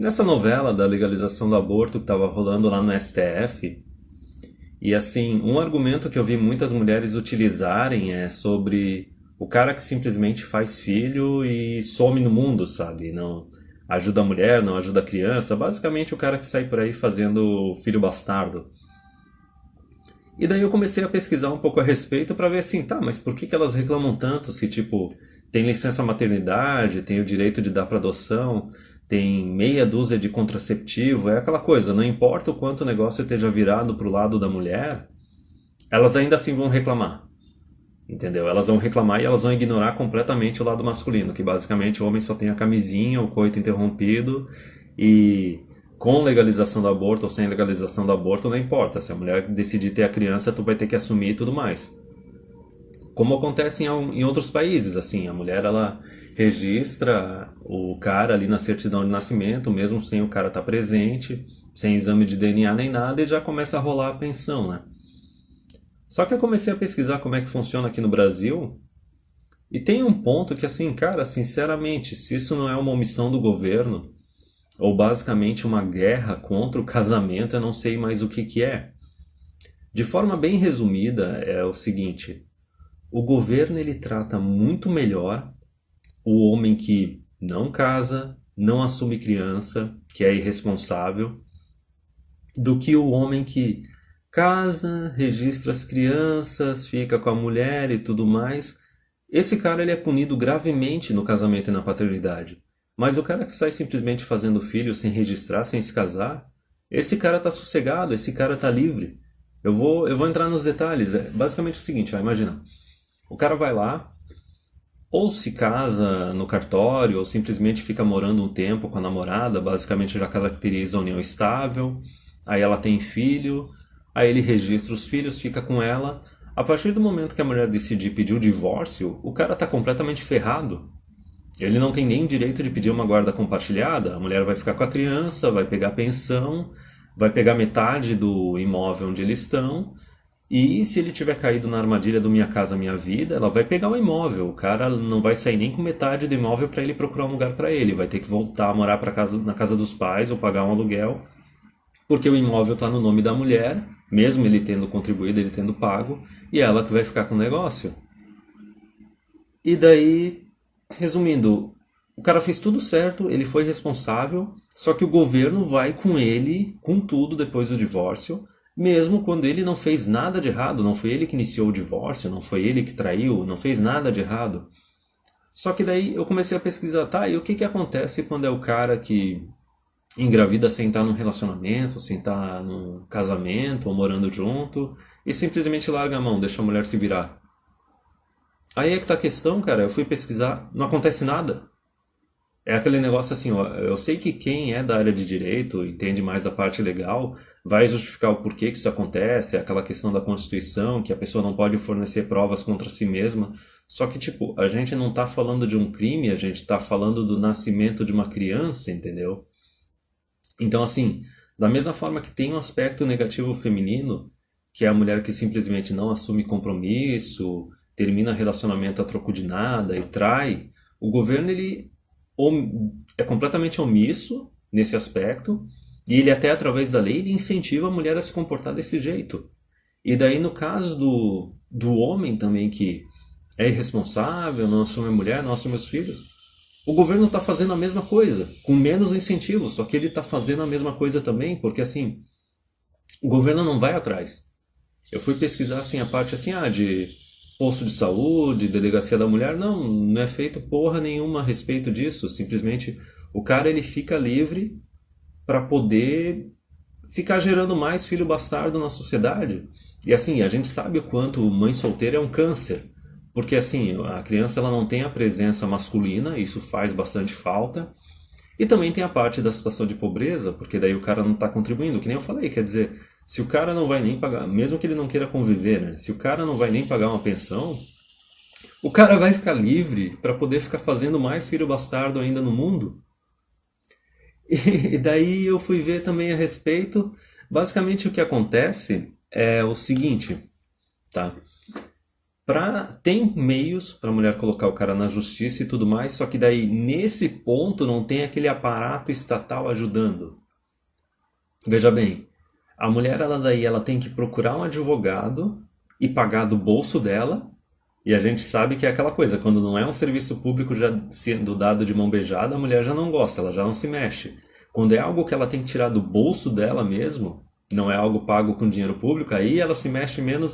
Nessa novela da legalização do aborto que estava rolando lá no STF, e assim, um argumento que eu vi muitas mulheres utilizarem é sobre o cara que simplesmente faz filho e some no mundo, sabe? Não ajuda a mulher, não ajuda a criança. Basicamente, o cara que sai por aí fazendo filho bastardo. E daí eu comecei a pesquisar um pouco a respeito para ver assim, tá, mas por que que elas reclamam tanto se, tipo, tem licença maternidade, tem o direito de dar para adoção, tem meia dúzia de contraceptivo, é aquela coisa, não importa o quanto o negócio esteja virado pro lado da mulher, elas ainda assim vão reclamar, entendeu? Elas vão reclamar e elas vão ignorar completamente o lado masculino, que basicamente o homem só tem a camisinha, o coito interrompido e com legalização do aborto ou sem legalização do aborto, não importa. Se a mulher decidir ter a criança, tu vai ter que assumir e tudo mais. Como acontece em outros países, assim, a mulher ela registra o cara ali na certidão de nascimento, mesmo sem o cara estar presente, sem exame de DNA nem nada, e já começa a rolar a pensão, né? Só que eu comecei a pesquisar como é que funciona aqui no Brasil, e tem um ponto que, assim, cara, sinceramente, se isso não é uma omissão do governo, ou basicamente uma guerra contra o casamento, eu não sei mais o que que é. De forma bem resumida, é o seguinte: o governo ele trata muito melhor o homem que não casa, não assume criança, que é irresponsável, do que o homem que casa, registra as crianças, fica com a mulher e tudo mais. Esse cara ele é punido gravemente no casamento e na paternidade. Mas o cara que sai simplesmente fazendo filho sem registrar, sem se casar, esse cara tá sossegado, esse cara tá livre. Eu vou entrar nos detalhes. É basicamente o seguinte, ó, imagina. O cara vai lá, ou se casa no cartório, ou simplesmente fica morando um tempo com a namorada, basicamente já caracteriza a união estável, aí ela tem filho, aí ele registra os filhos, fica com ela. A partir do momento que a mulher decidir pedir o divórcio, o cara está completamente ferrado. Ele não tem nem direito de pedir uma guarda compartilhada, a mulher vai ficar com a criança, vai pegar pensão, vai pegar metade do imóvel onde eles estão, e se ele tiver caído na armadilha do Minha Casa Minha Vida, ela vai pegar o imóvel. O cara não vai sair nem com metade do imóvel para ele procurar um lugar para ele. Vai ter que voltar a morar na casa dos pais ou pagar um aluguel, porque o imóvel está no nome da mulher, mesmo ele tendo contribuído, ele tendo pago, e é ela que vai ficar com o negócio. E daí, resumindo, o cara fez tudo certo, ele foi responsável, só que o governo vai com ele, com tudo depois do divórcio, mesmo quando ele não fez nada de errado, não foi ele que iniciou o divórcio, não foi ele que traiu, não fez nada de errado. Só que daí eu comecei a pesquisar, tá, e o que que acontece quando é o cara que engravida sem estar num relacionamento, sem estar num casamento ou morando junto, e simplesmente larga a mão, deixa a mulher se virar? Aí é que tá a questão, cara. Eu fui pesquisar, não acontece nada. É aquele negócio assim, ó. Eu sei que quem é da área de direito, entende mais da parte legal, vai justificar o porquê que isso acontece, é aquela questão da Constituição, que a pessoa não pode fornecer provas contra si mesma. Só que, tipo, a gente não tá falando de um crime, a gente tá falando do nascimento de uma criança, entendeu? Então, assim, da mesma forma que tem um aspecto negativo feminino, que é a mulher que simplesmente não assume compromisso, termina relacionamento a troco de nada e trai, o governo ele é completamente omisso nesse aspecto e ele até através da lei ele incentiva a mulher a se comportar desse jeito. E daí no caso do homem também que é irresponsável, não assume a mulher, não assume os filhos, o governo está fazendo a mesma coisa, com menos incentivo, só que ele está fazendo a mesma coisa também, porque assim, o governo não vai atrás. Eu fui pesquisar assim a parte assim, de posto de saúde, delegacia da mulher, não é feito porra nenhuma a respeito disso, simplesmente o cara ele fica livre para poder ficar gerando mais filho bastardo na sociedade. E assim, a gente sabe o quanto mãe solteira é um câncer. Porque assim, a criança ela não tem a presença masculina, isso faz bastante falta. E também tem a parte da situação de pobreza, porque daí o cara não está contribuindo, que nem eu falei, quer dizer, se o cara não vai nem pagar, mesmo que ele não queira conviver, né? Se o cara não vai nem pagar uma pensão, o cara vai ficar livre para poder ficar fazendo mais filho bastardo ainda no mundo. E daí eu fui ver também a respeito. Basicamente o que acontece é o seguinte, tá? Tem meios para a mulher colocar o cara na justiça e tudo mais, só que daí nesse ponto não tem aquele aparato estatal ajudando. Veja bem, a mulher ela tem que procurar um advogado e pagar do bolso dela. E a gente sabe que é aquela coisa, quando não é um serviço público já sendo dado de mão beijada, a mulher já não gosta, ela já não se mexe. Quando é algo que ela tem que tirar do bolso dela mesmo, não é algo pago com dinheiro público, aí ela se mexe menos